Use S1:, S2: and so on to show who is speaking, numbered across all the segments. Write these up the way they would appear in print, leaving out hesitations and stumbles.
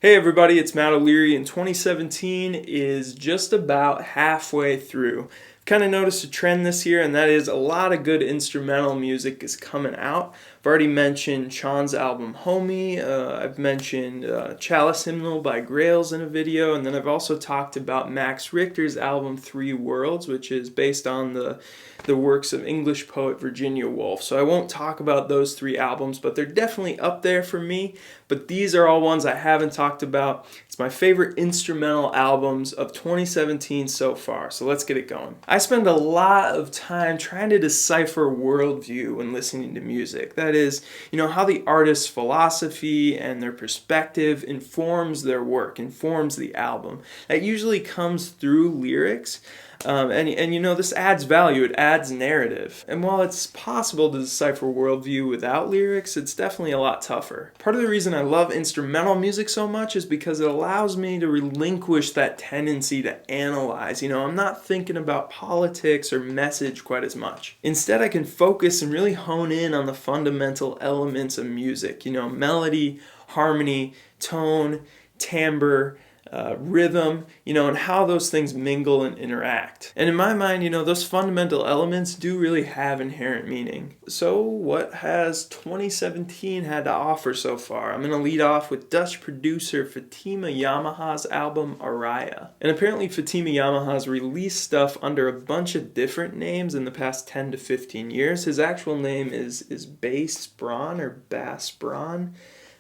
S1: Hey everybody, it's Matt O'Leary, and 2017 is just about halfway through. Kind of noticed a trend this year, and that is a lot of good instrumental music is coming out. I've already mentioned Sean's album Homie, I've mentioned Chalice Hymnal by Grails in a video, and then I've also talked about Max Richter's album Three Worlds, which is based on the works of English poet Virginia Woolf. So I won't talk about those three albums, but they're definitely up there for me. But these are all ones I haven't talked about. It's my favorite instrumental albums of 2017 so far, so let's get it going. I spend a lot of time trying to decipher worldview when listening to music. That is, how the artist's philosophy and their perspective informs their work, informs the album. That usually comes through lyrics. This adds value, it adds narrative. And while it's possible to decipher worldview without lyrics, it's definitely a lot tougher. Part of the reason I love instrumental music so much is because it allows me to relinquish that tendency to analyze. I'm not thinking about politics or message quite as much. Instead, I can focus and really hone in on the fundamental elements of music. Melody, harmony, tone, timbre, rhythm, and how those things mingle and interact. And in my mind, those fundamental elements do really have inherent meaning. So what has 2017 had to offer so far? I'm going to lead off with Dutch producer Fatima Yamaha's album Araya. And apparently Fatima Yamaha's released stuff under a bunch of different names in the past 10 to 15 years. His actual name is Bass Braun or Bass Braun.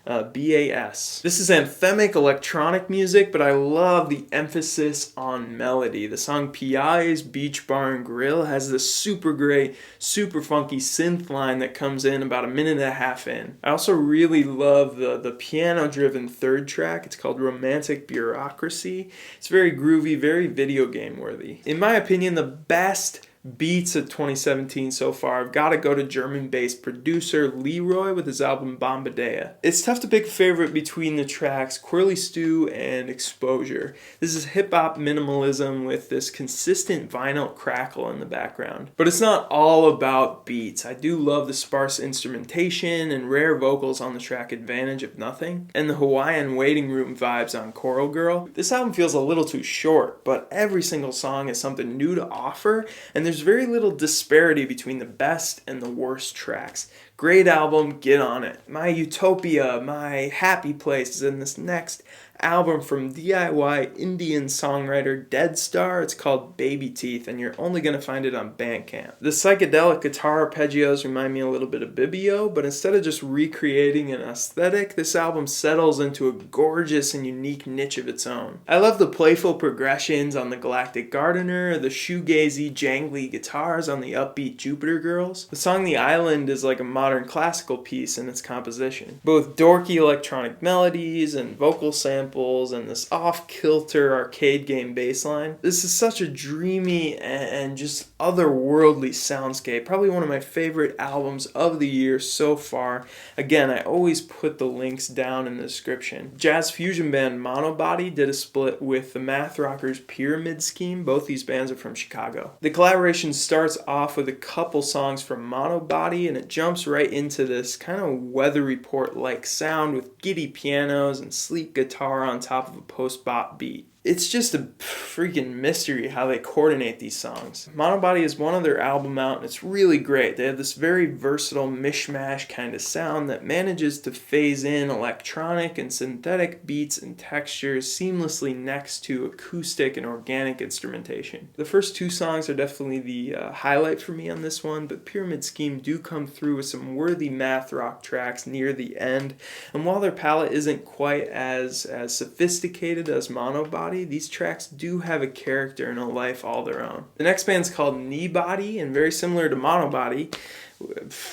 S1: BAS. This is anthemic electronic music, but I love the emphasis on melody. The song Piayes, Beach Bar and Grill has this super great, super funky synth line that comes in about a minute and a half in. I also really love the piano-driven third track. It's called Romantic Bureaucracy. It's very groovy, very video game worthy. In my opinion, the best beats of 2017 so far, I've got to go to German-based producer Leroy with his album Bambadea. It's tough to pick a favorite between the tracks Quirly Stew and Exposure. This is hip-hop minimalism with this consistent vinyl crackle in the background. But it's not all about beats. I do love the sparse instrumentation and rare vocals on the track Advantage of Nothing, and the Hawaiian waiting room vibes on Coral Girl. This album feels a little too short, but every single song has something new to offer, and there's very little disparity between the best and the worst tracks. Great album, get on it. My Utopia, my happy place is in this next album from DIY Indian songwriter Deadstar. It's called Baby Teeth, and you're only going to find it on Bandcamp. The psychedelic guitar arpeggios remind me a little bit of Bibio, but instead of just recreating an aesthetic, this album settles into a gorgeous and unique niche of its own. I love the playful progressions on the Galactic Gardener, the shoegazy, jangly guitars on the upbeat Jupiter Girls. The song The Island is like a modern classical piece in its composition. Both dorky electronic melodies and vocal samples and this off-kilter arcade game bassline. This is such a dreamy and just otherworldly soundscape. Probably one of my favorite albums of the year so far. Again, I always put the links down in the description. Jazz fusion band Monobody did a split with the math rockers Pyramid Scheme. Both these bands are from Chicago. The collaboration starts off with a couple songs from Monobody, and it jumps right into this kind of weather report-like sound with giddy pianos and sleek guitar on top of a post-bop beat. It's just a freaking mystery how they coordinate these songs. Monobody is one other album out, and it's really great. They have this very versatile mishmash kind of sound that manages to phase in electronic and synthetic beats and textures seamlessly next to acoustic and organic instrumentation. The first two songs are definitely the highlight for me on this one, but Pyramid Scheme do come through with some worthy math rock tracks near the end, and while their palette isn't quite as sophisticated as Monobody, these tracks do have a character and a life all their own. The next band's called Kneebody, and very similar to Monobody,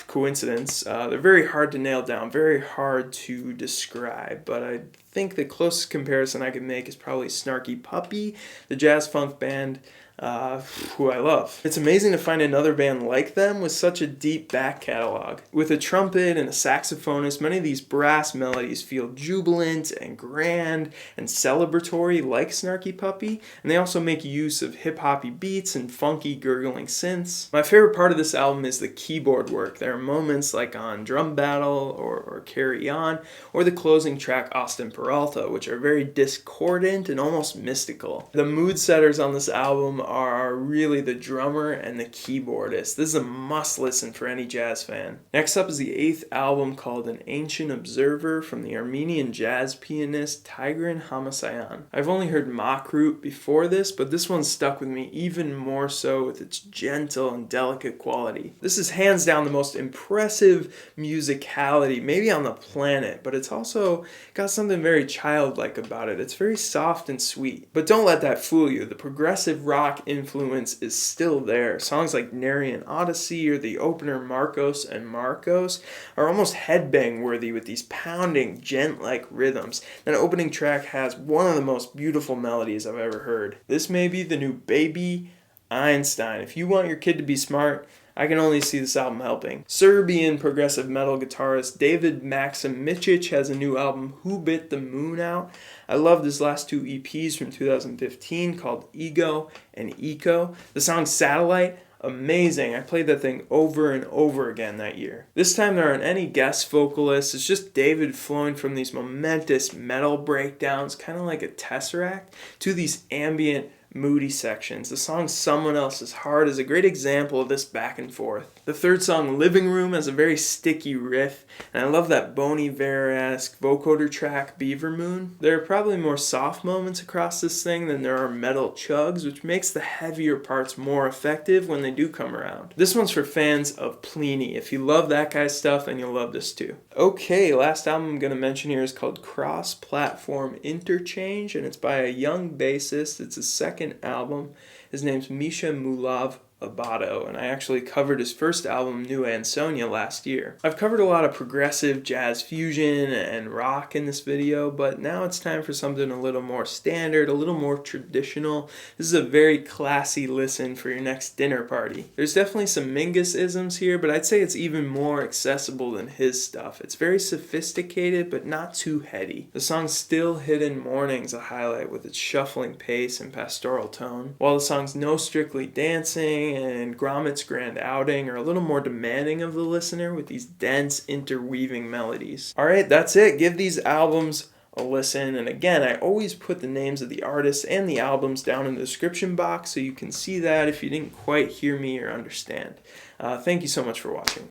S1: coincidence, they're very hard to nail down, very hard to describe, but I think the closest comparison I could make is probably Snarky Puppy, the jazz funk band who I love. It's amazing to find another band like them with such a deep back catalog. With a trumpet and a saxophonist, many of these brass melodies feel jubilant and grand and celebratory like Snarky Puppy, and they also make use of hip-hoppy beats and funky gurgling synths. My favorite part of this album is the keyboard work. There are moments like on Drum Battle or Carry On, or the closing track Austin Peralta, which are very discordant and almost mystical. The mood setters on this album are really the drummer and the keyboardist. This is a must listen for any jazz fan. Next up is the 8th album called An Ancient Observer from the Armenian jazz pianist Tigran Hamasyan. I've only heard Makrut before this, but this one stuck with me even more so with its gentle and delicate quality. This is hands down the most impressive musicality maybe on the planet, but it's also got something very childlike about it. It's very soft and sweet. But don't let that fool you. The progressive rock influence is still there. Songs like Narian Odyssey or the opener Markos and Markos are almost headbang worthy with these pounding, gent-like rhythms. That opening track has one of the most beautiful melodies I've ever heard. This may be the new Baby Einstein. If you want your kid to be smart, I can only see this album helping. Serbian progressive metal guitarist David Maxim Micic has a new album, Who Bit the Moon, out. I loved his last 2 EPs from 2015 called Ego and Eco. The song Satellite, amazing. I played that thing over and over again that year. This time there aren't any guest vocalists. It's just David flowing from these momentous metal breakdowns, kind of like a tesseract, to these ambient moody sections. The song Someone Else's Heart is a great example of this back and forth. The third song, Living Room, has a very sticky riff, and I love that Bon Iver-esque vocoder track, Beaver Moon. There are probably more soft moments across this thing than there are metal chugs, which makes the heavier parts more effective when they do come around. This one's for fans of Pliny. If you love that guy's stuff, then you'll love this too. Okay, last album I'm going to mention here is called Cross-Platform Interchange, and it's by a young bassist. It's his second album. His name's Misha Mullov-Abbado, and I actually covered his first album, New Ansonia, last year. I've covered a lot of progressive jazz fusion and rock in this video, but now it's time for something a little more standard, a little more traditional. This is a very classy listen for your next dinner party. There's definitely some Mingus-isms here, but I'd say it's even more accessible than his stuff. It's very sophisticated, but not too heady. The song Still Hidden Morning's a highlight with its shuffling pace and pastoral tone, while the songs No Strictly Dancing and Gromit's Grand Outing are a little more demanding of the listener with these dense interweaving melodies. Alright, that's it. Give these albums a listen, and again, I always put the names of the artists and the albums down in the description box so you can see that if you didn't quite hear me or understand. Thank you so much for watching.